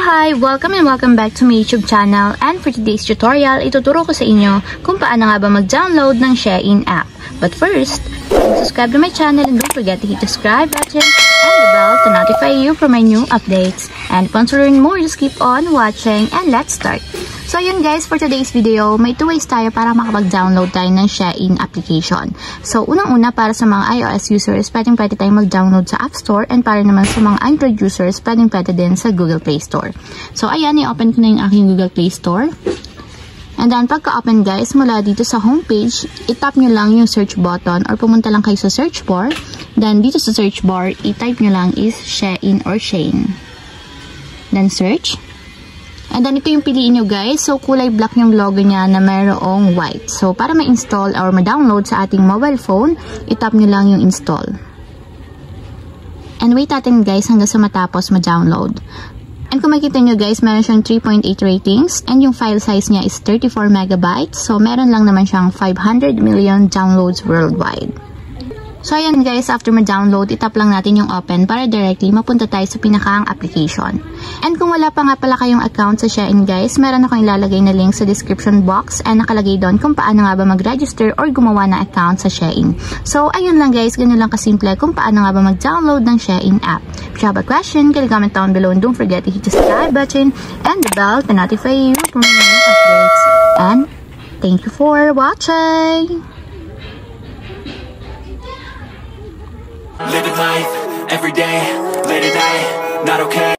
Hi! Welcome and welcome back to my YouTube channel, and for today's tutorial, ituturo ko sa inyo kung paano nga ba mag-download ng Shein app. But first, subscribe to my channel and don't forget to hit the subscribe button and the bell to notify you for my new updates. And if you want to learn more, just keep on watching and let's start! So yun guys, for today's video, may 2 ways tayo para makapag-download tayo ng Shein application. So unang-una, para sa mga iOS users, pwede tayong mag-download sa App Store, and para naman sa mga Android users, pwede din sa Google Play Store. So ayan, i-open ko na yung aking Google Play Store. And then pagka-open guys, mula dito sa homepage, i-tap nyo lang yung search button or pumunta lang kayo sa search bar. Then dito sa search bar, i-type nyo lang is Shein or Shein. Then search. And then ito yung piliin nyo guys. So kulay black yung logo niya na mayroong white. So para ma-install or ma-download sa ating mobile phone, i-tap nyo lang yung install. And wait natin guys hanggang sa matapos ma-download. And kung makita nyo guys, meron siyang 3.8 ratings and yung file size niya is 34 megabytes. So meron lang naman siyang 500 million downloads worldwide. So ayan guys, after ma-download, itap lang natin yung open para directly mapunta tayo sa pinakaang application. And kung wala pa nga pala kayong account sa Shein guys, meron akong ilalagay na link sa description box and nakalagay doon kung paano nga ba mag-register or gumawa ng account sa Shein. So ayun lang guys, ganun lang kasimple kung paano nga ba mag-download ng Shein app. If you have a question, can you comment down below and don't forget to hit the subscribe button and the bell to notify you for my new updates. And thank you for watching! Living life, every day, late at night, not okay.